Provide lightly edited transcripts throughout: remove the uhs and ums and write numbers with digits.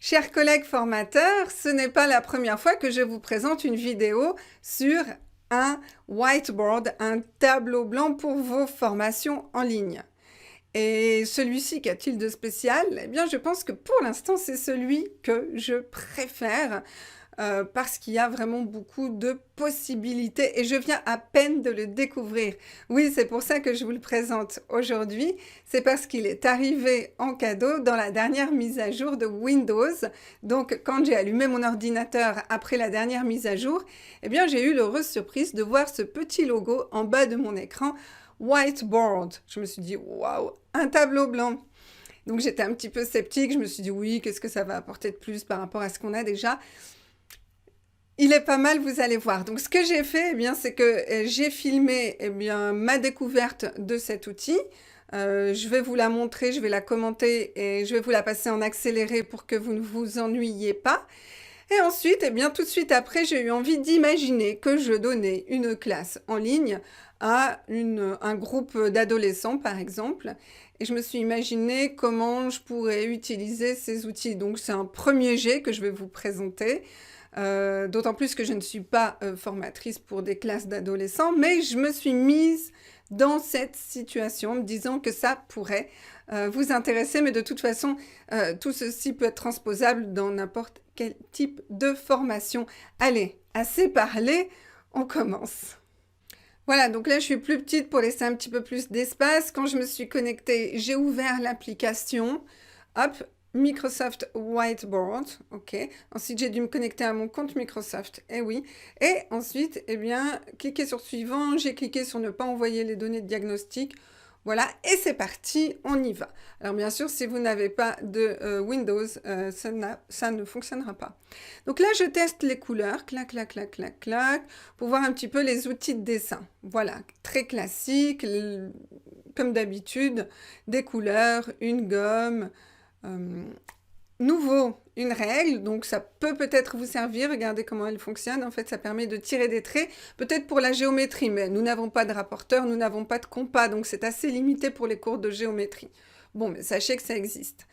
Chers collègues formateurs, ce n'est pas la première fois que je vous présente une vidéo sur un whiteboard, un tableau blanc pour vos formations en ligne. Et celui-ci, qu'a-t-il de spécial? Eh bien, je pense que pour l'instant, c'est celui que je préfère parce qu'il y a vraiment beaucoup de possibilités et je viens à peine de le découvrir. Oui, c'est pour ça que je vous le présente aujourd'hui. C'est parce qu'il est arrivé en cadeau dans la dernière mise à jour de Windows. Donc, quand j'ai allumé mon ordinateur après la dernière mise à jour, eh bien, j'ai eu l'heureuse surprise de voir ce petit logo en bas de mon écran, Whiteboard. Je me suis dit, waouh, un tableau blanc. Donc, j'étais un petit peu sceptique. Je me suis dit, oui, qu'est-ce que ça va apporter de plus par rapport à ce qu'on a déjà? Il est pas mal, vous allez voir. Donc, ce que j'ai fait, eh bien, c'est que j'ai filmé eh bien, ma découverte de cet outil. Je vais vous la montrer, je vais la commenter et je vais vous la passer en accéléré pour que vous ne vous ennuyiez pas. Et ensuite, eh bien, tout de suite après, j'ai eu envie d'imaginer que je donnais une classe en ligne à un groupe d'adolescents, par exemple. Et je me suis imaginé comment je pourrais utiliser ces outils. Donc, c'est un premier jet que je vais vous présenter. D'autant plus que je ne suis pas formatrice pour des classes d'adolescents, mais je me suis mise dans cette situation en me disant que ça pourrait vous intéresser, mais de toute façon, tout ceci peut être transposable dans n'importe quel type de formation. Allez, assez parlé, on commence. Voilà, donc là, je suis plus petite pour laisser un petit peu plus d'espace. Quand je me suis connectée, j'ai ouvert l'application. Hop, Microsoft Whiteboard, ok. Ensuite, j'ai dû me connecter à mon compte Microsoft, eh oui. Et ensuite, eh bien, cliquer sur suivant. J'ai cliqué sur ne pas envoyer les données de diagnostic. Voilà, et c'est parti, on y va. Alors bien sûr, si vous n'avez pas de Windows, ça ne fonctionnera pas. Donc là, je teste les couleurs, clac, clac, clac, clac, clac, pour voir un petit peu les outils de dessin. Voilà, très classique, comme d'habitude, des couleurs, une gomme. Nouveau, une règle, donc ça peut peut-être vous servir, regardez comment elle fonctionne, en fait ça permet de tirer des traits, peut-être pour la géométrie, mais nous n'avons pas de rapporteur, nous n'avons pas de compas, donc c'est assez limité pour les cours de géométrie. Bon, mais sachez que ça existe.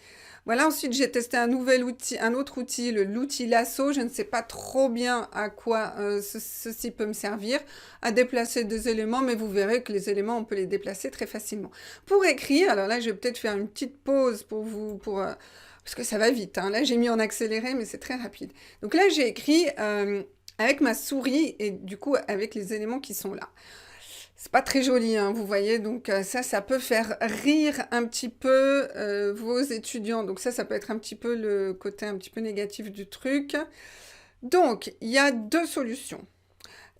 Voilà, ensuite j'ai testé un nouvel outil, un autre outil, l'outil lasso, je ne sais pas trop bien à quoi ceci peut me servir, à déplacer des éléments, mais vous verrez que les éléments, on peut les déplacer très facilement. Pour écrire, alors là je vais peut-être faire une petite pause pour vous, parce que ça va vite, hein. Là j'ai mis en accéléré, mais c'est très rapide. Donc là j'ai écrit avec ma souris et du coup avec les éléments qui sont là. C'est pas très joli, hein, vous voyez, donc ça peut faire rire un petit peu vos étudiants. Donc ça peut être un petit peu le côté un petit peu négatif du truc. Donc, il y a deux solutions.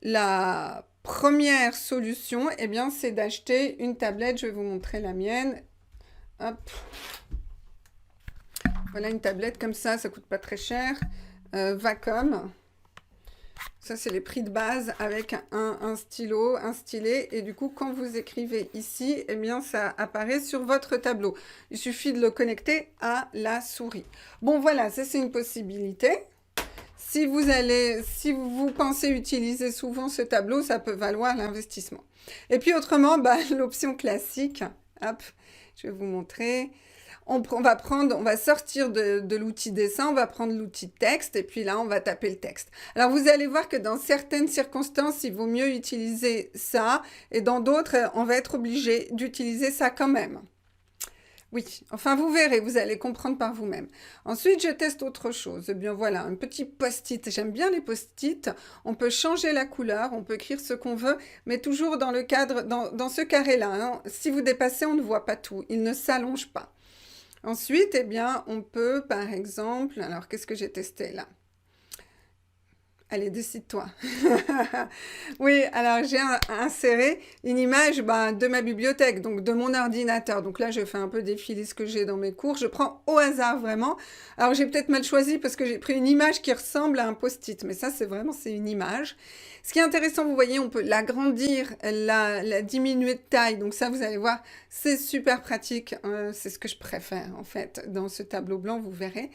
La première solution, eh bien, c'est d'acheter une tablette. Je vais vous montrer la mienne. Hop. Voilà une tablette comme ça coûte pas très cher. Wacom. Ça, c'est les prix de base avec un stylo, un stylet. Et du coup, quand vous écrivez ici, eh bien, ça apparaît sur votre tableau. Il suffit de le connecter à la souris. Bon, voilà, ça, c'est une possibilité. Si vous pensez utiliser souvent ce tableau, ça peut valoir l'investissement. Et puis, autrement, l'option classique, hop, je vais vous montrer. On va sortir de l'outil dessin, on va prendre l'outil texte, et puis là, on va taper le texte. Alors, vous allez voir que dans certaines circonstances, il vaut mieux utiliser ça, et dans d'autres, on va être obligé d'utiliser ça quand même. Oui, enfin, vous verrez, vous allez comprendre par vous-même. Ensuite, je teste autre chose. Eh bien, voilà, un petit post-it. J'aime bien les post-it. On peut changer la couleur, on peut écrire ce qu'on veut, mais toujours dans le cadre, dans ce carré-là, hein. Si vous dépassez, on ne voit pas tout. Il ne s'allonge pas. Ensuite, eh bien, on peut, par exemple... Alors, qu'est-ce que j'ai testé là? Allez, décide-toi. Oui, alors j'ai inséré une image de ma bibliothèque, donc de mon ordinateur. Donc là, je fais un peu défiler ce que j'ai dans mes cours. Je prends au hasard, vraiment. Alors, j'ai peut-être mal choisi parce que j'ai pris une image qui ressemble à un post-it. Mais ça, c'est une image. Ce qui est intéressant, vous voyez, on peut l'agrandir, la diminuer de taille. Donc ça, vous allez voir, c'est super pratique. C'est ce que je préfère, en fait, dans ce tableau blanc, vous verrez.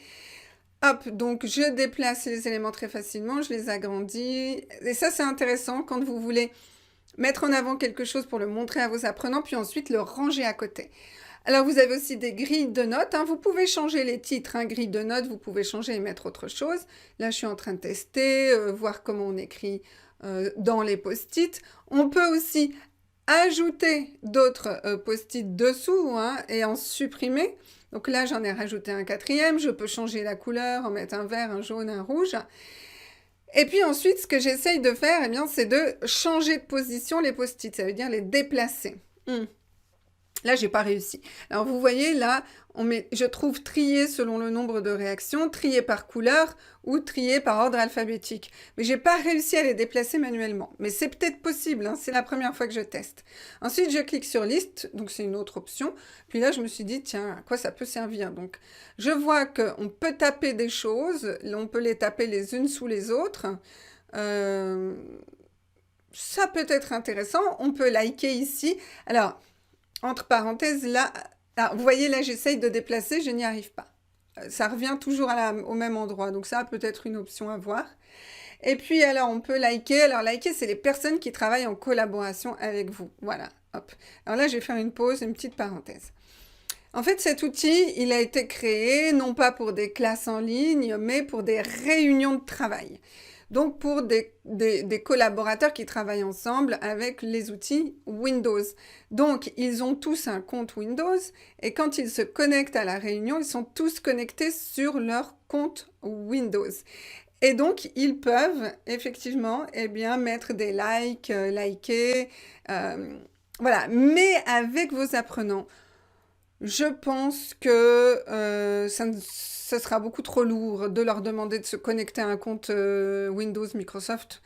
Hop, donc je déplace les éléments très facilement, je les agrandis. Et ça, c'est intéressant quand vous voulez mettre en avant quelque chose pour le montrer à vos apprenants, puis ensuite le ranger à côté. Alors, vous avez aussi des grilles de notes, hein. Vous pouvez changer les titres, hein, grille de notes, vous pouvez changer et mettre autre chose. Là, je suis en train de tester, voir comment on écrit dans les post-it. On peut aussi ajouter d'autres post-it dessous, hein, et en supprimer. Donc là, j'en ai rajouté un quatrième. Je peux changer la couleur, en mettre un vert, un jaune, un rouge. Et puis ensuite, ce que j'essaye de faire, eh bien, c'est de changer de position les post-it. Ça veut dire les déplacer. Là, j'ai pas réussi. Alors, vous voyez, là, je trouve trier selon le nombre de réactions, trier par couleur ou trier par ordre alphabétique. Mais j'ai pas réussi à les déplacer manuellement. Mais c'est peut-être possible, hein, c'est la première fois que je teste. Ensuite, je clique sur liste, donc c'est une autre option. Puis là, je me suis dit, tiens, à quoi ça peut servir? Donc, je vois qu'on peut taper des choses, on peut les taper les unes sous les autres. Ça peut être intéressant. On peut liker ici. Alors, entre parenthèses, là, vous voyez, là, j'essaye de déplacer, je n'y arrive pas. Ça revient toujours au même endroit, donc ça peut être une option à voir. Et puis, alors, on peut liker. Alors, liker, c'est les personnes qui travaillent en collaboration avec vous. Voilà, hop. Alors là, je vais faire une pause, une petite parenthèse. En fait, cet outil, il a été créé non pas pour des classes en ligne, mais pour des réunions de travail. Donc, pour des collaborateurs qui travaillent ensemble avec les outils Windows. Donc, ils ont tous un compte Windows et quand ils se connectent à la réunion, ils sont tous connectés sur leur compte Windows. Et donc, ils peuvent effectivement mettre des likes, liker, voilà, mais avec vos apprenants. Je pense que ce sera beaucoup trop lourd de leur demander de se connecter à un compte Windows Microsoft.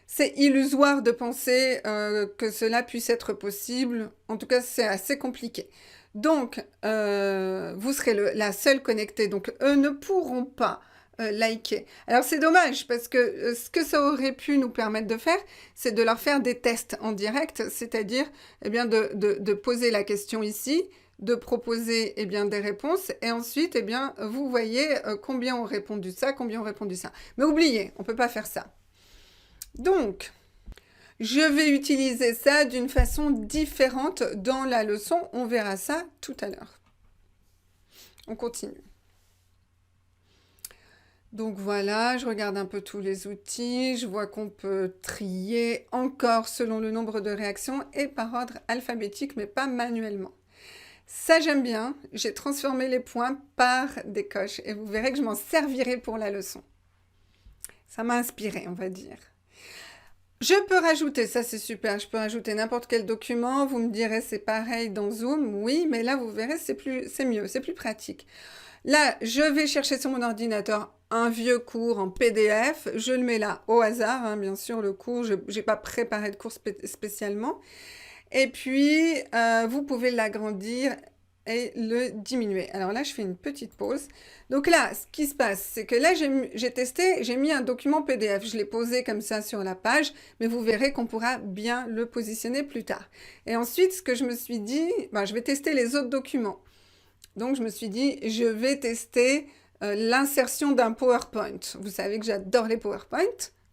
C'est illusoire de penser que cela puisse être possible. En tout cas, c'est assez compliqué. Donc, vous serez la seule connectée. Donc, eux ne pourront pas liker. Alors, c'est dommage parce que ce que ça aurait pu nous permettre de faire, c'est de leur faire des tests en direct, c'est-à-dire de poser la question ici, de proposer des réponses et ensuite vous voyez combien ont répondu ça, combien ont répondu ça. Mais oubliez, on ne peut pas faire ça. Donc, je vais utiliser ça d'une façon différente dans la leçon. On verra ça tout à l'heure. On continue. Donc voilà, je regarde un peu tous les outils. Je vois qu'on peut trier encore selon le nombre de réactions et par ordre alphabétique, mais pas manuellement. Ça, j'aime bien. J'ai transformé les points par des coches et vous verrez que je m'en servirai pour la leçon. Ça m'a inspiré, on va dire. Je peux rajouter, ça c'est super, je peux rajouter n'importe quel document. Vous me direz c'est pareil dans Zoom, oui, mais là vous verrez c'est mieux, c'est plus pratique. Là, je vais chercher sur mon ordinateur un vieux cours en PDF. Je le mets là au hasard, hein, bien sûr, le cours. Je n'ai pas préparé de cours spécialement. Et puis, vous pouvez l'agrandir et le diminuer. Alors là, je fais une petite pause. Donc là, ce qui se passe, c'est que là, j'ai testé, j'ai mis un document PDF. Je l'ai posé comme ça sur la page, mais vous verrez qu'on pourra bien le positionner plus tard. Et ensuite, ce que je me suis dit, je vais tester les autres documents. Donc, je me suis dit, je vais tester l'insertion d'un PowerPoint. Vous savez que j'adore les PowerPoint.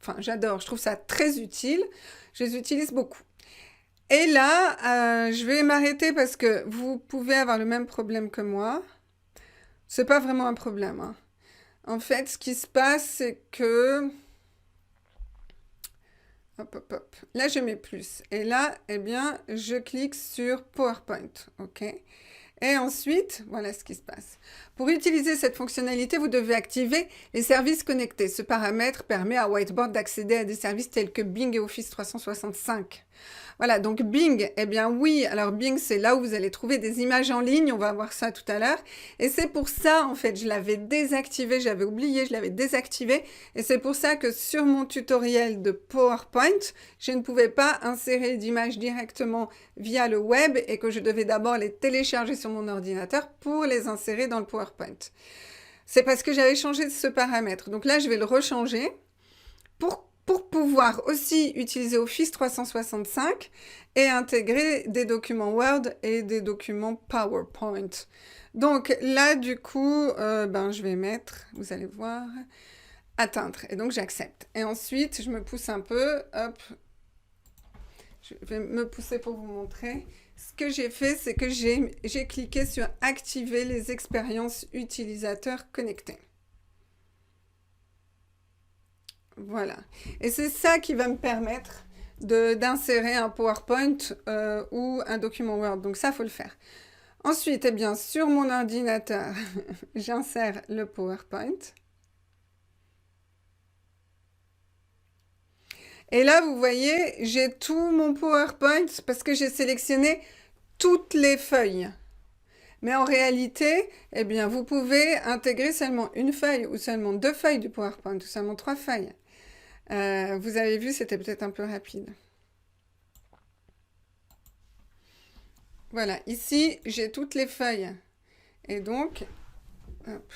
Enfin, j'adore, je trouve ça très utile. Je les utilise beaucoup. Et là, je vais m'arrêter parce que vous pouvez avoir le même problème que moi. C'est pas vraiment un problème, hein. En fait, ce qui se passe, c'est que... Hop, hop, hop. Là, je mets plus. Et là, je clique sur PowerPoint. OK ? Et ensuite, voilà ce qui se passe. Pour utiliser cette fonctionnalité, vous devez activer les services connectés. Ce paramètre permet à Whiteboard d'accéder à des services tels que Bing et Office 365. Voilà, donc Bing, oui, alors Bing, c'est là où vous allez trouver des images en ligne, on va voir ça tout à l'heure. Et c'est pour ça, en fait, je l'avais désactivé, j'avais oublié, je l'avais désactivé. Et c'est pour ça que sur mon tutoriel de PowerPoint, je ne pouvais pas insérer d'images directement via le web et que je devais d'abord les télécharger sur mon ordinateur pour les insérer dans le PowerPoint. C'est parce que j'avais changé ce paramètre. Donc là, je vais le rechanger pour pouvoir aussi utiliser Office 365 et intégrer des documents Word et des documents PowerPoint. Donc là, du coup, je vais mettre, vous allez voir, atteindre. Et donc, j'accepte. Et ensuite, je me pousse un peu, hop. Je vais me pousser pour vous montrer. ce que j'ai fait, c'est que j'ai cliqué sur « Activer les expériences utilisateurs connectées ». Voilà. Et c'est ça qui va me permettre d'insérer un PowerPoint ou un document Word. Donc ça, il faut le faire. Ensuite, eh bien, sur mon ordinateur, j'insère le PowerPoint. Et là, vous voyez, j'ai tout mon PowerPoint parce que j'ai sélectionné toutes les feuilles. Mais en réalité, eh bien, vous pouvez intégrer seulement une feuille ou seulement 2 feuilles du PowerPoint ou seulement 3 feuilles. Vous avez vu, c'était peut-être un peu rapide. Voilà, ici, j'ai toutes les feuilles. Et donc, hop.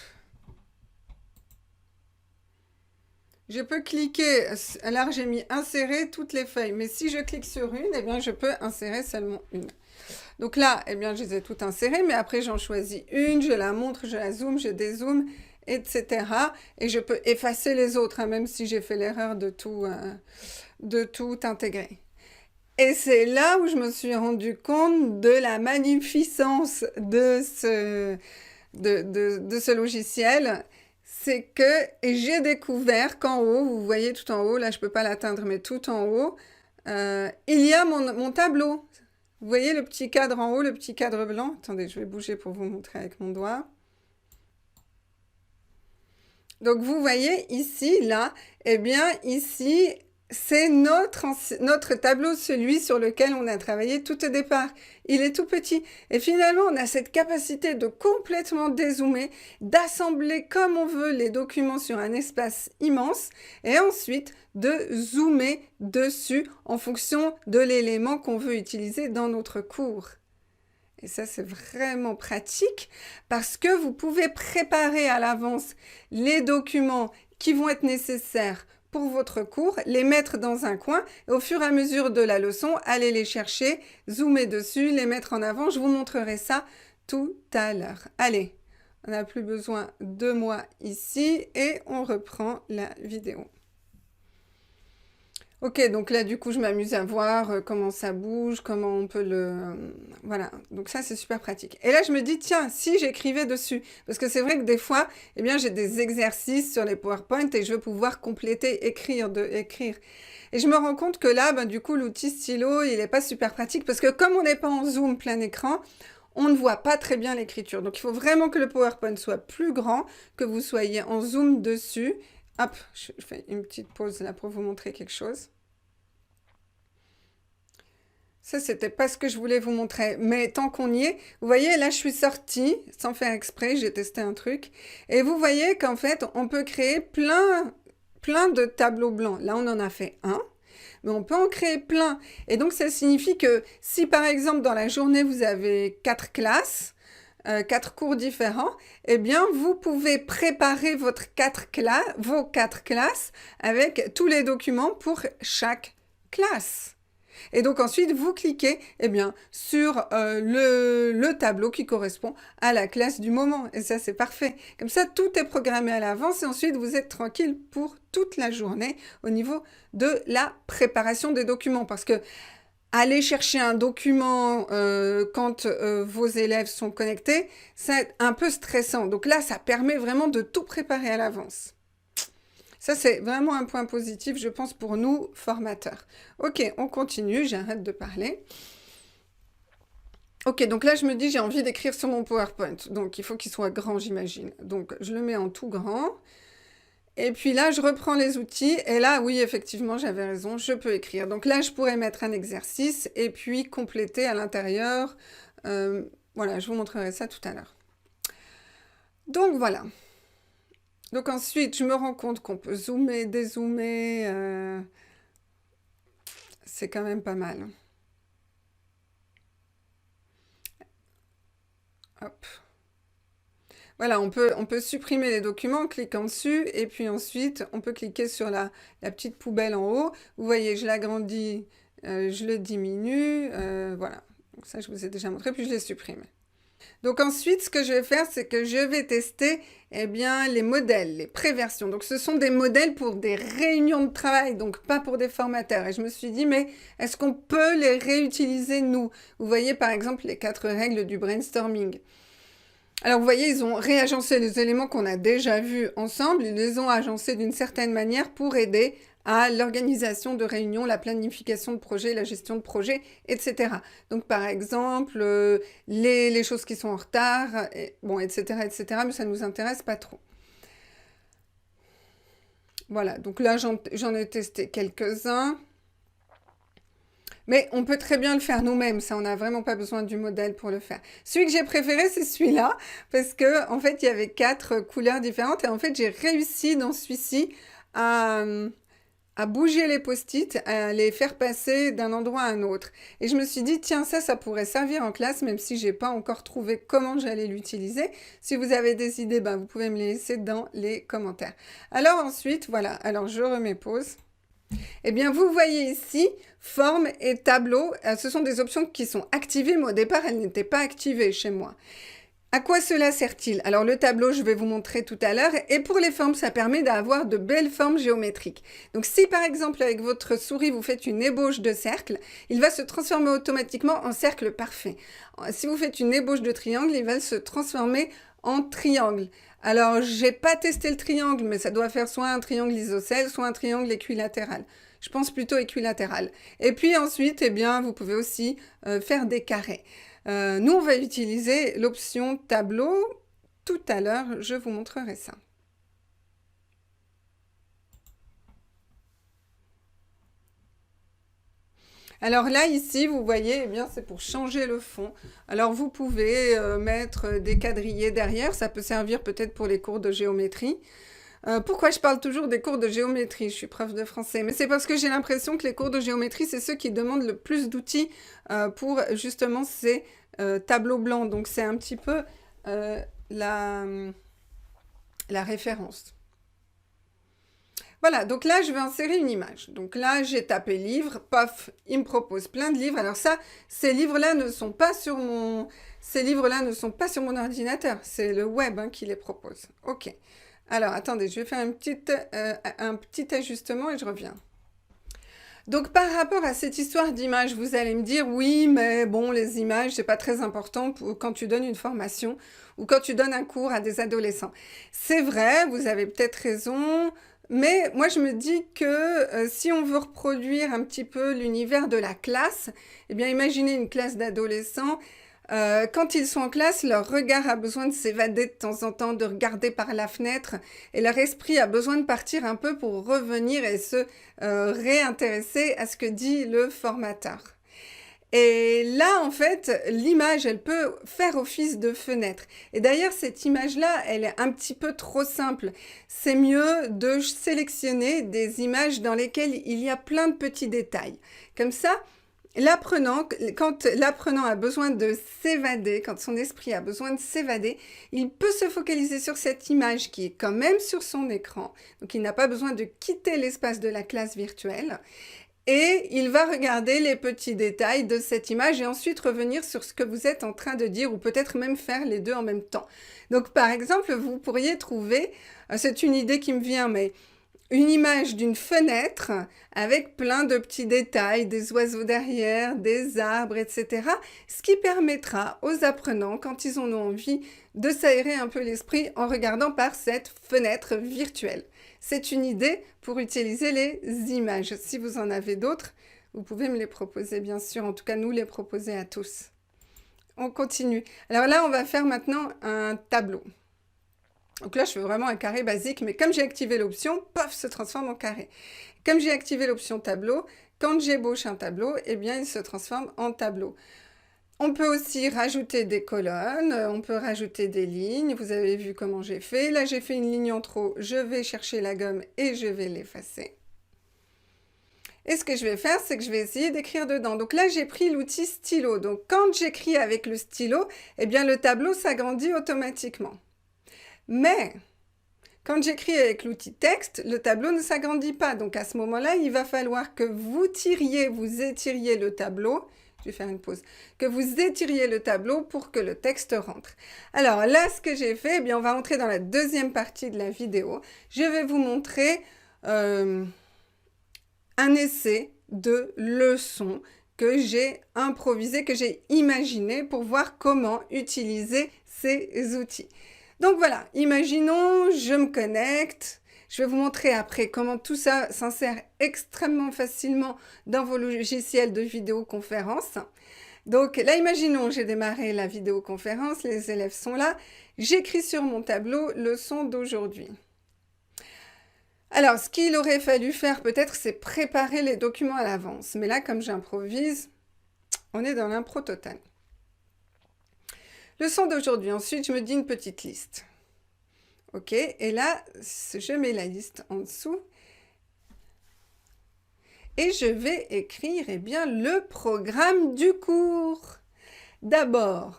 Je peux cliquer, là j'ai mis insérer toutes les feuilles, mais si je clique sur une, eh bien je peux insérer seulement une. Donc là, eh bien je les ai toutes insérées, mais après j'en choisis une, je la montre, je la zoome, je dézoome, etc. Et je peux effacer les autres, hein, même si j'ai fait l'erreur de tout intégrer. Et c'est là où je me suis rendu compte de la magnificence de ce logiciel. C'est que j'ai découvert qu'en haut, vous voyez tout en haut, là je ne peux pas l'atteindre, mais tout en haut, il y a mon tableau. Vous voyez le petit cadre en haut, le petit cadre blanc. Attendez, je vais bouger pour vous montrer avec mon doigt. Donc vous voyez ici, là, eh bien ici, c'est notre tableau, celui sur lequel on a travaillé tout au départ. Il est tout petit. Et finalement, on a cette capacité de complètement dézoomer, d'assembler comme on veut les documents sur un espace immense, et ensuite de zoomer dessus en fonction de l'élément qu'on veut utiliser dans notre cours. Et ça, c'est vraiment pratique parce que vous pouvez préparer à l'avance les documents qui vont être nécessaires pour votre cours, les mettre dans un coin et au fur et à mesure de la leçon, aller les chercher, zoomer dessus, les mettre en avant. Je vous montrerai ça tout à l'heure. Allez, on n'a plus besoin de moi ici et on reprend la vidéo. Ok, donc là, du coup, je m'amuse à voir comment ça bouge, comment on peut voilà, donc ça, c'est super pratique. Et là, je me dis, tiens, si j'écrivais dessus, parce que c'est vrai que des fois, eh bien, j'ai des exercices sur les PowerPoint et je veux pouvoir compléter, écrire. Et je me rends compte que là, ben, du coup, l'outil stylo, il n'est pas super pratique, parce que comme on n'est pas en zoom plein écran, on ne voit pas très bien l'écriture. Donc, il faut vraiment que le PowerPoint soit plus grand, que vous soyez en zoom dessus. Hop, je fais une petite pause là pour vous montrer quelque chose. Ça, c'était pas ce que je voulais vous montrer. Mais tant qu'on y est, vous voyez, là, je suis sortie, sans faire exprès, j'ai testé un truc. Et vous voyez qu'en fait, on peut créer plein de tableaux blancs. Là, on en a fait un, mais on peut en créer plein. Et donc, ça signifie que si, par exemple, dans la journée, vous avez 4 classes, 4 cours différents, eh bien, vous pouvez préparer vos 4 classes avec tous les documents pour chaque classe. Et donc ensuite, vous cliquez eh bien, sur le tableau qui correspond à la classe du moment. Et ça, c'est parfait. Comme ça, tout est programmé à l'avance et ensuite, vous êtes tranquille pour toute la journée au niveau de la préparation des documents. Parce que aller chercher un document quand vos élèves sont connectés, c'est un peu stressant. Donc là, ça permet vraiment de tout préparer à l'avance. Ça, c'est vraiment un point positif, je pense, pour nous, formateurs. Ok, on continue, j'arrête de parler. Ok, donc là, je me dis, j'ai envie d'écrire sur mon PowerPoint. Donc, il faut qu'il soit grand, j'imagine. Donc, je le mets en tout grand. Et puis là, je reprends les outils. Et là, oui, effectivement, j'avais raison, je peux écrire. Donc là, je pourrais mettre un exercice et puis compléter à l'intérieur. Voilà, je vous montrerai ça tout à l'heure. Donc, voilà. Donc ensuite, je me rends compte qu'on peut zoomer, dézoomer. C'est quand même pas mal. Hop. Voilà, on peut supprimer les documents en cliquant dessus. Et puis ensuite, on peut cliquer sur la petite poubelle en haut. Vous voyez, je l'agrandis, je le diminue. Voilà. Donc ça, je vous ai déjà montré. Puis je les supprime. Donc ensuite, ce que je vais faire, c'est que je vais tester eh bien, les modèles, les préversions. Donc ce sont des modèles pour des réunions de travail, donc pas pour des formateurs. Et je me suis dit, mais est-ce qu'on peut les réutiliser nous? Vous voyez par exemple les 4 règles du brainstorming. Alors vous voyez, ils ont réagencé les éléments qu'on a déjà vus ensemble, ils les ont agencés d'une certaine manière pour aider à l'organisation de réunions, la planification de projets, la gestion de projets, etc. Donc par exemple, les choses qui sont en retard, bon, etc., etc., mais ça ne nous intéresse pas trop. Voilà, donc là j'en ai testé quelques-uns. Mais on peut très bien le faire nous-mêmes, ça, on n'a vraiment pas besoin du modèle pour le faire. Celui que j'ai préféré, c'est celui-là, parce que en fait, il y avait 4 couleurs différentes, et en fait, j'ai réussi dans celui-ci à bouger les post-it, à les faire passer d'un endroit à un autre. Et je me suis dit, tiens, ça pourrait servir en classe, même si j'ai pas encore trouvé comment j'allais l'utiliser. Si vous avez des idées, ben, vous pouvez me les laisser dans les commentaires. Alors ensuite, voilà, alors je remets pause. Eh bien, vous voyez ici, forme et tableau, ce sont des options qui sont activées, mais au départ, elles n'étaient pas activées chez moi. À quoi cela sert-il? Alors, le tableau, je vais vous montrer tout à l'heure. Et pour les formes, ça permet d'avoir de belles formes géométriques. Donc, si par exemple, avec votre souris, vous faites une ébauche de cercle, il va se transformer automatiquement en cercle parfait. Si vous faites une ébauche de triangle, il va se transformer en triangle. Alors, j'ai pas testé le triangle, mais ça doit faire soit un triangle isocèle, soit un triangle équilatéral. Je pense plutôt équilatéral. Et puis ensuite, eh bien, vous pouvez aussi faire des carrés. Nous, on va utiliser l'option tableau. Tout à l'heure, je vous montrerai ça. Alors là, ici, vous voyez, eh bien, c'est pour changer le fond. Alors, vous pouvez mettre des quadrillés derrière. Ça peut servir peut-être pour les cours de géométrie. Pourquoi je parle toujours des cours de géométrie? Je suis prof de français. Mais c'est parce que j'ai l'impression que les cours de géométrie, c'est ceux qui demandent le plus d'outils pour justement ces tableaux blancs. Donc, c'est un petit peu la référence. Voilà, donc là, je vais insérer une image. Donc là, j'ai tapé livre, paf, il me propose plein de livres. Alors ça, ces livres-là ne sont pas sur mon ordinateur. C'est le web qui les propose. OK. Alors, attendez, je vais faire un petit ajustement et je reviens. Donc, par rapport à cette histoire d'image, vous allez me dire, oui, mais bon, les images, c'est pas très important quand tu donnes une formation ou quand tu donnes un cours à des adolescents. C'est vrai, vous avez peut-être raison, mais moi, je me dis que si on veut reproduire un petit peu l'univers de la classe, eh bien, imaginez une classe d'adolescents. Quand ils sont en classe, leur regard a besoin de s'évader de temps en temps, de regarder par la fenêtre, et leur esprit a besoin de partir un peu pour revenir et se réintéresser à ce que dit le formateur. Et là, en fait, l'image, elle peut faire office de fenêtre. Et d'ailleurs, cette image-là, elle est un petit peu trop simple. C'est mieux de sélectionner des images dans lesquelles il y a plein de petits détails. Comme ça, quand l'apprenant a besoin de s'évader, quand son esprit a besoin de s'évader, il peut se focaliser sur cette image qui est quand même sur son écran. Donc, il n'a pas besoin de quitter l'espace de la classe virtuelle. Et il va regarder les petits détails de cette image et ensuite revenir sur ce que vous êtes en train de dire ou peut-être même faire les deux en même temps. Donc, par exemple, vous pourriez trouver, c'est une idée qui me vient, mais une image d'une fenêtre avec plein de petits détails, des oiseaux derrière, des arbres, etc. Ce qui permettra aux apprenants, quand ils en ont envie, de s'aérer un peu l'esprit en regardant par cette fenêtre virtuelle. C'est une idée pour utiliser les images. Si vous en avez d'autres, vous pouvez me les proposer, bien sûr. En tout cas, nous les proposer à tous. On continue. Alors là, on va faire maintenant un tableau. Donc là, je fais vraiment un carré basique, mais comme j'ai activé l'option, paf, se transforme en carré. Comme j'ai activé l'option tableau, quand j'ébauche un tableau, eh bien, il se transforme en tableau. On peut aussi rajouter des colonnes, on peut rajouter des lignes. Vous avez vu comment j'ai fait. Là, j'ai fait une ligne en trop. Je vais chercher la gomme et je vais l'effacer. Et ce que je vais faire, c'est que je vais essayer d'écrire dedans. Donc là, j'ai pris l'outil stylo. Donc quand j'écris avec le stylo, eh bien, le tableau s'agrandit automatiquement. Mais quand j'écris avec l'outil texte, le tableau ne s'agrandit pas. Donc à ce moment-là, il va falloir que vous étiriez le tableau je vais faire une pause, que vous étiriez le tableau pour que le texte rentre. Alors là, ce que j'ai fait, eh bien, on va entrer dans la deuxième partie de la vidéo. Je vais vous montrer un essai de leçon que j'ai improvisé, que j'ai imaginé pour voir comment utiliser ces outils. Donc voilà, imaginons, je me connecte. Je vais vous montrer après comment tout ça s'insère extrêmement facilement dans vos logiciels de vidéoconférence. Donc là, imaginons, j'ai démarré la vidéoconférence, les élèves sont là. J'écris sur mon tableau leçon d'aujourd'hui. Alors, ce qu'il aurait fallu faire peut-être, c'est préparer les documents à l'avance. Mais là, comme j'improvise, on est dans l'impro totale. Leçon d'aujourd'hui. Ensuite, je me dis une petite liste. OK, et là, je mets la liste en dessous. Et je vais écrire, eh bien, le programme du cours. D'abord,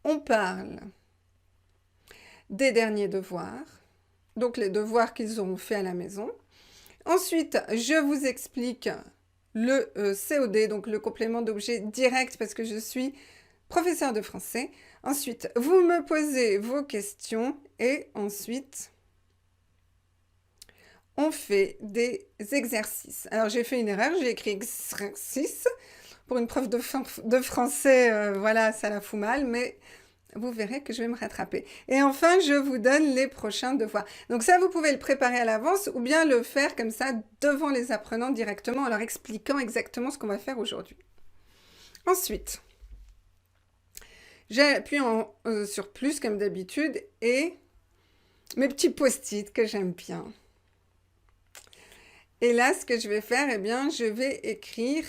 on parle des derniers devoirs. Donc, les devoirs qu'ils auront fait à la maison. Ensuite, je vous explique le COD, donc le complément d'objet direct, parce que je suis professeur de français. Ensuite, vous me posez vos questions et ensuite, on fait des exercices. Alors, j'ai fait une erreur, j'ai écrit exercice. Pour une prof de français, voilà, ça la fout mal, mais vous verrez que je vais me rattraper. Et enfin, je vous donne les prochains devoirs. Donc ça, vous pouvez le préparer à l'avance ou bien le faire comme ça devant les apprenants directement en leur expliquant exactement ce qu'on va faire aujourd'hui. Ensuite, j'appuie sur plus comme d'habitude et mes petits post-it que j'aime bien. Et là, ce que je vais faire, eh bien, je vais écrire...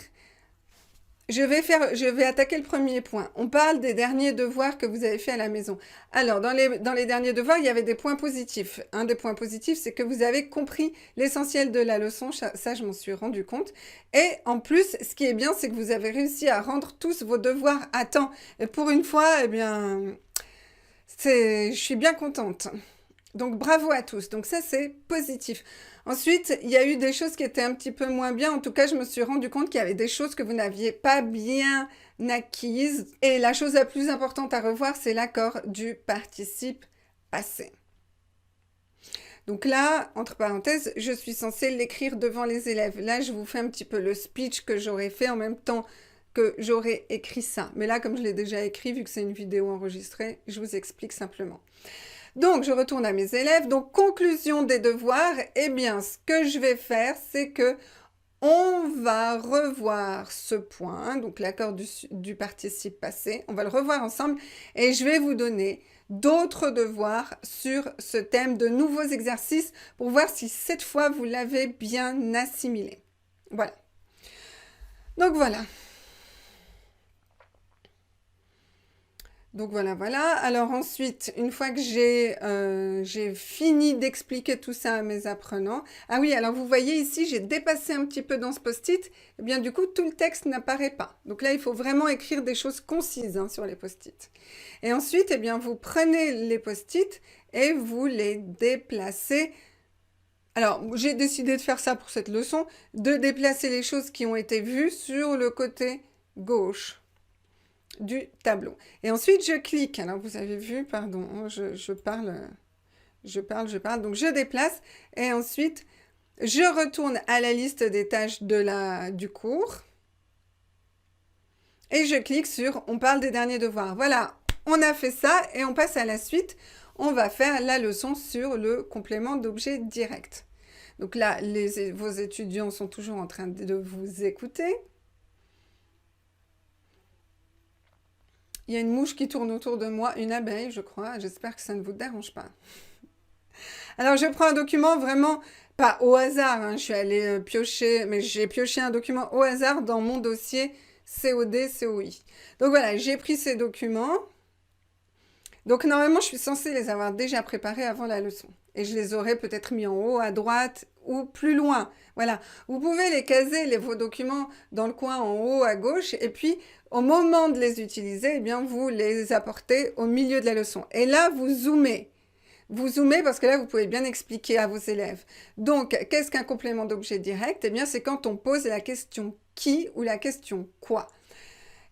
Je vais attaquer le premier point. On parle des derniers devoirs que vous avez fait à la maison. Alors, dans les derniers devoirs, il y avait des points positifs. Un des points positifs, c'est que vous avez compris l'essentiel de la leçon. Ça, je m'en suis rendu compte. Et en plus, ce qui est bien, c'est que vous avez réussi à rendre tous vos devoirs à temps. Et pour une fois, eh bien, je suis bien contente. Donc, bravo à tous. Donc, ça, c'est positif. Ensuite, il y a eu des choses qui étaient un petit peu moins bien. En tout cas, je me suis rendu compte qu'il y avait des choses que vous n'aviez pas bien acquises. Et la chose la plus importante à revoir, c'est l'accord du participe passé. Donc là, entre parenthèses, je suis censée l'écrire devant les élèves. Là, je vous fais un petit peu le speech que j'aurais fait en même temps que j'aurais écrit ça. Mais là, comme je l'ai déjà écrit, vu que c'est une vidéo enregistrée, je vous explique simplement. Donc, je retourne à mes élèves. Donc, conclusion des devoirs. Eh bien, ce que je vais faire, c'est que on va revoir ce point, donc l'accord du participe passé. On va le revoir ensemble et je vais vous donner d'autres devoirs sur ce thème, de nouveaux exercices pour voir si cette fois, vous l'avez bien assimilé. Voilà. Donc, voilà. Donc voilà. Alors ensuite, une fois que j'ai fini d'expliquer tout ça à mes apprenants... Ah oui, alors vous voyez ici, j'ai dépassé un petit peu dans ce post-it. Eh bien du coup, tout le texte n'apparaît pas. Donc là, il faut vraiment écrire des choses concises sur les post-it. Et ensuite, eh bien, vous prenez les post-it et vous les déplacez. Alors, j'ai décidé de faire ça pour cette leçon, de déplacer les choses qui ont été vues sur le côté gauche du tableau. Et ensuite, je clique. Alors, vous avez vu, pardon, je parle. Donc, je déplace et ensuite, je retourne à la liste des tâches du cours et je clique sur « On parle des derniers devoirs ». Voilà, on a fait ça et on passe à la suite. On va faire la leçon sur le complément d'objet direct. Donc là, vos étudiants sont toujours en train de vous écouter. Il y a une mouche qui tourne autour de moi, une abeille, je crois. J'espère que ça ne vous dérange pas. Alors, je prends un document vraiment, pas au hasard, hein, je suis allée piocher, mais j'ai pioché un document au hasard dans mon dossier COD-COI. Donc voilà, j'ai pris ces documents. Donc normalement, je suis censée les avoir déjà préparés avant la leçon. Et je les aurais peut-être mis en haut, à droite ou plus loin. Voilà, vous pouvez les caser, vos documents, dans le coin en haut à gauche. Et puis, au moment de les utiliser, eh bien, vous les apportez au milieu de la leçon. Et là, vous zoomez. Vous zoomez parce que là, vous pouvez bien expliquer à vos élèves. Donc, qu'est-ce qu'un complément d'objet direct? Eh bien, c'est quand on pose la question « qui » ou la question « quoi ».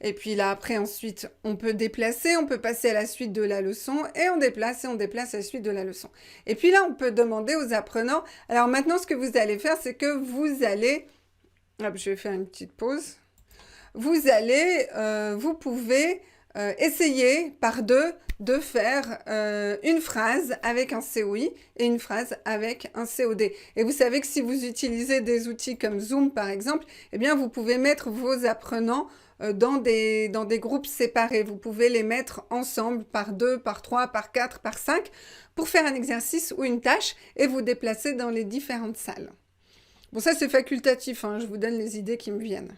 Et puis là, après, ensuite, on peut déplacer, on peut passer à la suite de la leçon, et on déplace à la suite de la leçon. Et puis là, on peut demander aux apprenants. Alors maintenant, ce que vous allez faire, c'est que vous allez... Hop, je vais faire une petite pause. Vous pouvez essayer par deux de faire une phrase avec un COI et une phrase avec un COD. Et vous savez que si vous utilisez des outils comme Zoom, par exemple, eh bien, vous pouvez mettre vos apprenants dans des groupes séparés. Vous pouvez les mettre ensemble par 2, par 3, par 4, par 5 pour faire un exercice ou une tâche et vous déplacer dans les différentes salles. Bon, ça, c'est facultatif, hein, je vous donne les idées qui me viennent.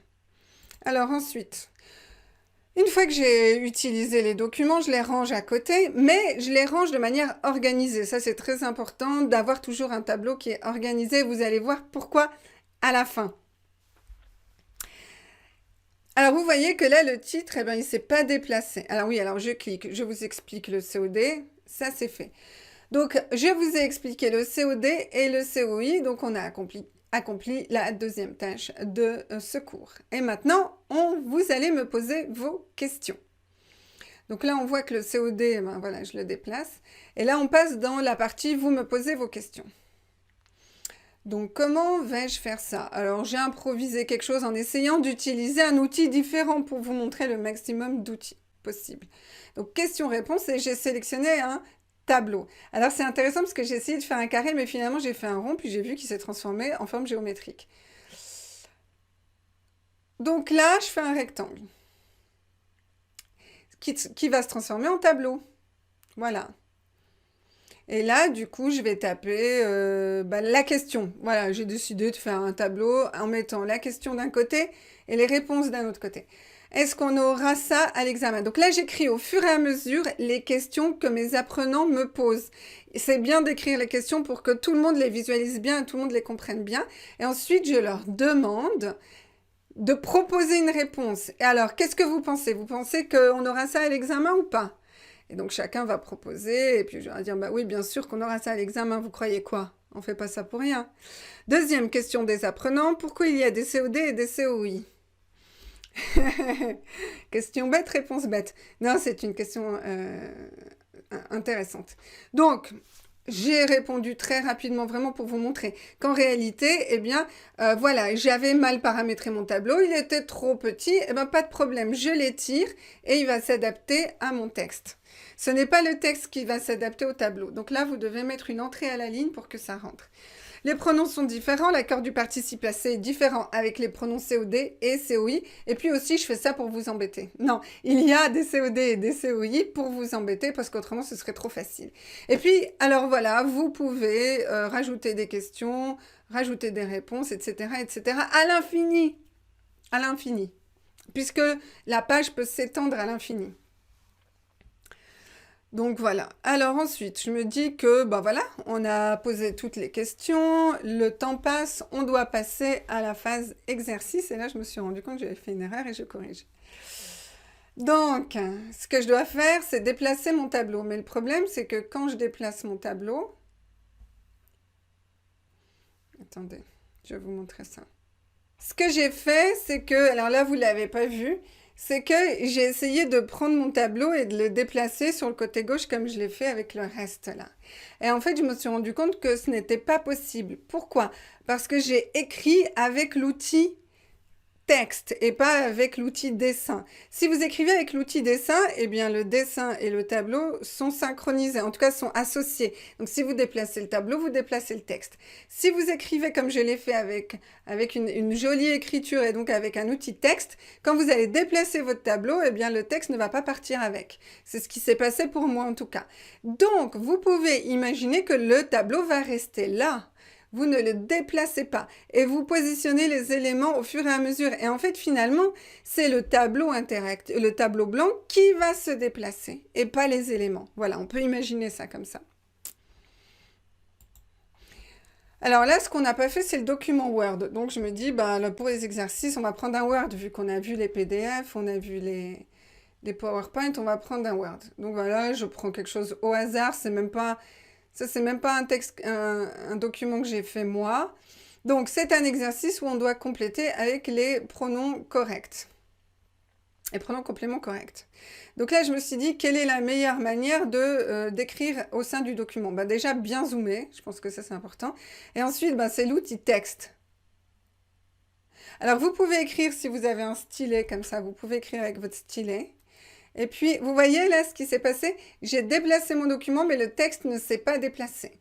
Alors ensuite, une fois que j'ai utilisé les documents, je les range à côté, mais je les range de manière organisée. Ça, c'est très important d'avoir toujours un tableau qui est organisé. Vous allez voir pourquoi à la fin. Alors, vous voyez que là, le titre, eh ben, il ne s'est pas déplacé. Alors oui, alors je clique, je vous explique le COD. Ça, c'est fait. Donc, je vous ai expliqué le COD et le COI. Donc, on a accompli la deuxième tâche de ce cours. Et maintenant, vous allez me poser vos questions. Donc là, on voit que le COD, ben voilà, je le déplace. Et là, on passe dans la partie « Vous me posez vos questions ». Donc, comment vais-je faire ça? Alors, j'ai improvisé quelque chose en essayant d'utiliser un outil différent pour vous montrer le maximum d'outils possibles. Donc, question-réponse, et j'ai sélectionné un tableau. Alors, c'est intéressant parce que j'ai essayé de faire un carré, mais finalement, j'ai fait un rond, puis j'ai vu qu'il s'est transformé en forme géométrique. Donc là, je fais un rectangle qui va se transformer en tableau. Voilà. Et là, du coup, je vais taper la question. Voilà, j'ai décidé de faire un tableau en mettant la question d'un côté et les réponses d'un autre côté. Est-ce qu'on aura ça à l'examen? Donc là, j'écris au fur et à mesure les questions que mes apprenants me posent. C'est bien d'écrire les questions pour que tout le monde les visualise bien et tout le monde les comprenne bien. Et ensuite, je leur demande de proposer une réponse. Et alors, qu'est-ce que vous pensez? Vous pensez qu'on aura ça à l'examen ou pas? Et donc, chacun va proposer, et puis je vais dire, bah oui, bien sûr qu'on aura ça à l'examen, vous croyez quoi? On fait pas ça pour rien. Deuxième question des apprenants, pourquoi il y a des COD et des COI? Question bête, réponse bête. Non, c'est une question intéressante. Donc, j'ai répondu très rapidement, vraiment pour vous montrer qu'en réalité, eh bien, voilà, j'avais mal paramétré mon tableau, il était trop petit, eh bien, pas de problème, je l'étire et il va s'adapter à mon texte. Ce n'est pas le texte qui va s'adapter au tableau. Donc là, vous devez mettre une entrée à la ligne pour que ça rentre. Les pronoms sont différents, l'accord du participe passé est différent avec les pronoms COD et COI. Et puis aussi, je fais ça pour vous embêter. Non, il y a des COD et des COI pour vous embêter parce qu'autrement, ce serait trop facile. Et puis, alors voilà, vous pouvez rajouter des questions, rajouter des réponses, etc., etc., à l'infini. À l'infini. Puisque la page peut s'étendre à l'infini. Donc voilà. Alors ensuite, je me dis que, ben voilà, on a posé toutes les questions, le temps passe, on doit passer à la phase exercice. Et là, je me suis rendu compte que j'avais fait une erreur et je corrige. Donc, ce que je dois faire, c'est déplacer mon tableau. Mais le problème, c'est que quand je déplace mon tableau... Attendez, je vais vous montrer ça. Ce que j'ai fait, c'est que... Alors là, vous ne l'avez pas vu... c'est que j'ai essayé de prendre mon tableau et de le déplacer sur le côté gauche comme je l'ai fait avec le reste là. Et en fait, je me suis rendu compte que ce n'était pas possible. Pourquoi? Parce que j'ai écrit avec l'outil texte et pas avec l'outil dessin. Si vous écrivez avec l'outil dessin, eh bien le dessin et le tableau sont synchronisés, en tout cas sont associés. Donc si vous déplacez le tableau, vous déplacez le texte. Si vous écrivez comme je l'ai fait avec une jolie écriture et donc avec un outil texte, quand vous allez déplacer votre tableau, eh bien le texte ne va pas partir avec. C'est ce qui s'est passé pour moi en tout cas. Donc vous pouvez imaginer que le tableau va rester là. Vous ne le déplacez pas et vous positionnez les éléments au fur et à mesure. Et en fait, finalement, c'est le tableau le tableau blanc qui va se déplacer et pas les éléments. Voilà, on peut imaginer ça comme ça. Alors là, ce qu'on n'a pas fait, c'est le document Word. Donc, je me dis, bah, pour les exercices, on va prendre un Word. Vu qu'on a vu les PDF, on a vu les PowerPoint, on va prendre un Word. Donc voilà, je prends quelque chose au hasard. C'est même pas un texte, un document que j'ai fait moi. Donc, c'est un exercice où on doit compléter avec les pronoms corrects. et pronom complément correct. Donc là, je me suis dit, quelle est la meilleure manière d'écrire au sein du document? Bah, déjà, bien zoomer, je pense que ça, c'est important. Et ensuite, bah, c'est l'outil texte. Alors, vous pouvez écrire, si vous avez un stylet comme ça, vous pouvez écrire avec votre stylet. Et puis, vous voyez là ce qui s'est passé? J'ai déplacé mon document, mais le texte ne s'est pas déplacé.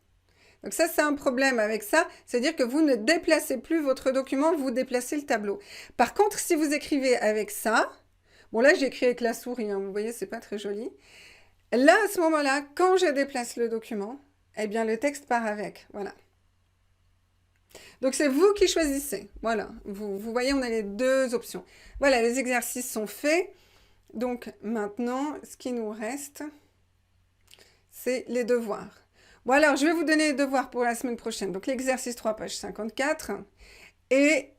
Donc ça, c'est un problème avec ça, c'est-à-dire que vous ne déplacez plus votre document, vous déplacez le tableau. Par contre, si vous écrivez avec ça, bon là, j'écris avec la souris, hein, vous voyez, c'est pas très joli. Là, à ce moment-là, quand je déplace le document, eh bien, le texte part avec, voilà. Donc, c'est vous qui choisissez, voilà. Vous voyez, on a les deux options. Voilà, les exercices sont faits. Donc, maintenant, ce qui nous reste, c'est les devoirs. Bon, alors, je vais vous donner les devoirs pour la semaine prochaine. Donc, l'exercice 3, page 54. Et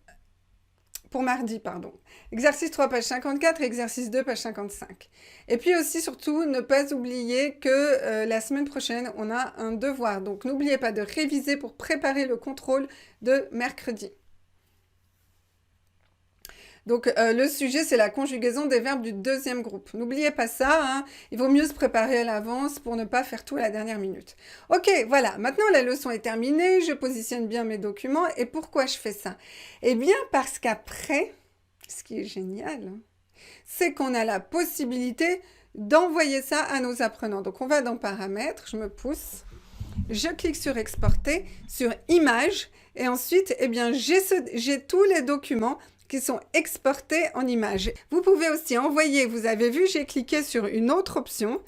pour mardi, pardon. Exercice 3, page 54, exercice 2, page 55. Et puis aussi, surtout, ne pas oublier que la semaine prochaine, on a un devoir. Donc, n'oubliez pas de réviser pour préparer le contrôle de mercredi. Donc, le sujet, c'est la conjugaison des verbes du deuxième groupe. N'oubliez pas ça, hein, il vaut mieux se préparer à l'avance pour ne pas faire tout à la dernière minute. Ok, voilà, maintenant la leçon est terminée, je positionne bien mes documents. Et pourquoi je fais ça? Eh bien, parce qu'après, ce qui est génial, c'est qu'on a la possibilité d'envoyer ça à nos apprenants. Donc, on va dans Paramètres, je me pousse, je clique sur Exporter, sur Images, et ensuite, eh bien, j'ai tous les documents qui sont exportés en images. Vous pouvez aussi envoyer, vous avez vu, j'ai cliqué sur une autre option.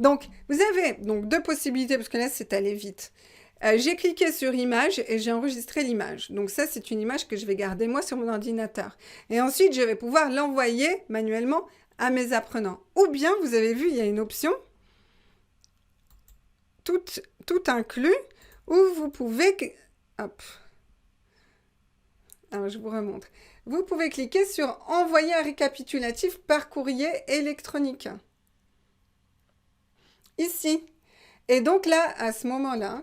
Donc, vous avez donc deux possibilités, parce que là, c'est allé vite. J'ai cliqué sur image et j'ai enregistré l'image. Donc ça, c'est une image que je vais garder moi sur mon ordinateur. Et ensuite, je vais pouvoir l'envoyer manuellement à mes apprenants. Ou bien, vous avez vu, il y a une option, tout inclus, où vous pouvez... Hop. Alors, je vous remontre. Vous pouvez cliquer sur « Envoyer un récapitulatif par courrier électronique ». Ici. Et donc là, à ce moment-là,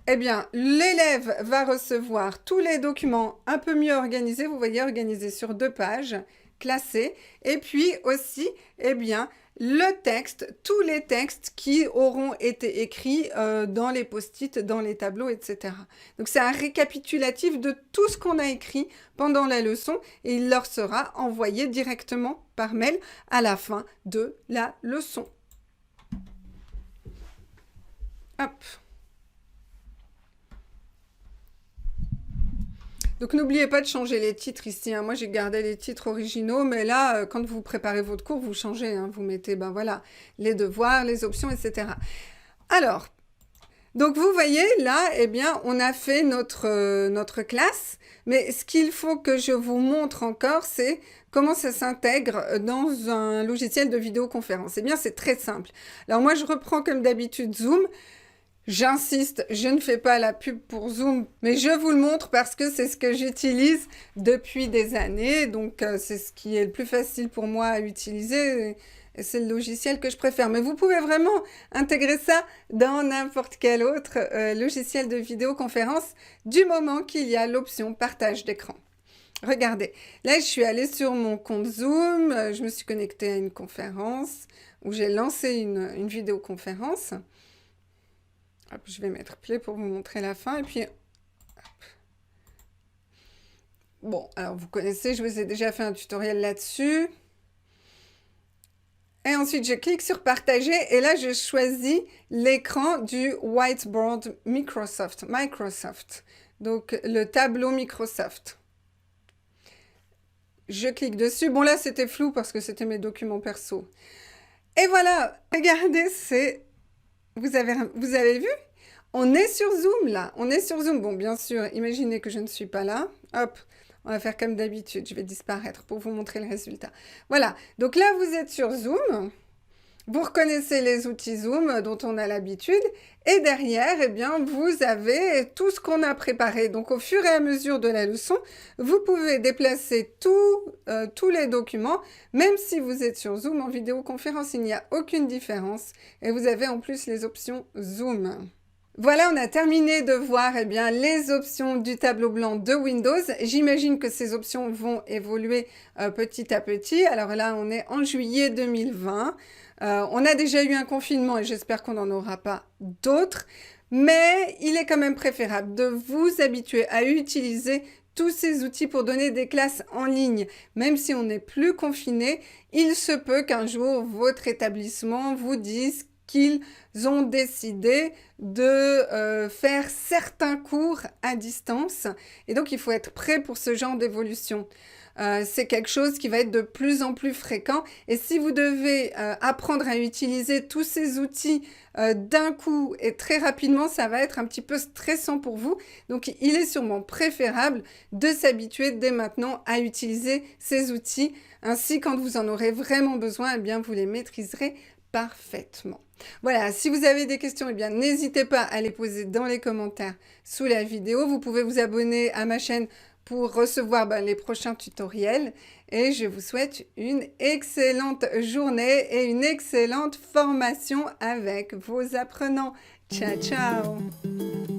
eh bien, l'élève va recevoir tous les documents un peu mieux organisés. Vous voyez, organisés sur 2 pages, classés. Et puis aussi, eh bien, le texte, tous les textes qui auront été écrits dans les post-it, dans les tableaux, etc. Donc, c'est un récapitulatif de tout ce qu'on a écrit pendant la leçon et il leur sera envoyé directement par mail à la fin de la leçon. Hop. Donc, n'oubliez pas de changer les titres ici, hein. Moi, j'ai gardé les titres originaux, mais là, quand vous préparez votre cours, vous changez, hein. Vous mettez, ben voilà, les devoirs, les options, etc. Alors, donc, vous voyez, là, eh bien, on a fait notre classe, mais ce qu'il faut que je vous montre encore, c'est comment ça s'intègre dans un logiciel de vidéoconférence. Eh bien, c'est très simple. Alors, moi, je reprends comme d'habitude Zoom. J'insiste, je ne fais pas la pub pour Zoom, mais je vous le montre parce que c'est ce que j'utilise depuis des années. Donc, c'est ce qui est le plus facile pour moi à utiliser. Et c'est le logiciel que je préfère. Mais vous pouvez vraiment intégrer ça dans n'importe quel autre logiciel de vidéoconférence du moment qu'il y a l'option partage d'écran. Regardez, là, je suis allée sur mon compte Zoom. Je me suis connectée à une conférence où j'ai lancé une vidéoconférence. Hop, je vais mettre play pour vous montrer la fin. Et puis, hop. Bon, alors vous connaissez, je vous ai déjà fait un tutoriel là-dessus. Et ensuite, je clique sur partager. Et là, je choisis l'écran du Whiteboard Microsoft. Donc, le tableau Microsoft. Je clique dessus. Bon, là, c'était flou parce que c'était mes documents perso. Et voilà, regardez, c'est... Vous avez vu? On est sur Zoom, là. On est sur Zoom. Bon, bien sûr, imaginez que je ne suis pas là. Hop, on va faire comme d'habitude. Je vais disparaître pour vous montrer le résultat. Voilà. Donc là, vous êtes sur Zoom. Vous reconnaissez les outils Zoom dont on a l'habitude. Et derrière, eh bien, vous avez tout ce qu'on a préparé. Donc, au fur et à mesure de la leçon, vous pouvez déplacer tous les documents. Même si vous êtes sur Zoom en vidéoconférence, il n'y a aucune différence. Et vous avez en plus les options Zoom. Voilà, on a terminé de voir eh bien, les options du tableau blanc de Windows. J'imagine que ces options vont évoluer petit à petit. Alors là, on est en juillet 2020. On a déjà eu un confinement et j'espère qu'on n'en aura pas d'autres. Mais il est quand même préférable de vous habituer à utiliser tous ces outils pour donner des classes en ligne. Même si on n'est plus confiné, il se peut qu'un jour, votre établissement vous dise qu'ils ont décidé de faire certains cours à distance. Et donc, il faut être prêt pour ce genre d'évolution. C'est quelque chose qui va être de plus en plus fréquent. Et si vous devez apprendre à utiliser tous ces outils d'un coup et très rapidement, ça va être un petit peu stressant pour vous. Donc, il est sûrement préférable de s'habituer dès maintenant à utiliser ces outils. Ainsi, quand vous en aurez vraiment besoin, eh bien, vous les maîtriserez parfaitement. Voilà, si vous avez des questions, eh bien, n'hésitez pas à les poser dans les commentaires sous la vidéo. Vous pouvez vous abonner à ma chaîne pour recevoir les prochains tutoriels. Et je vous souhaite une excellente journée et une excellente formation avec vos apprenants. Ciao, ciao!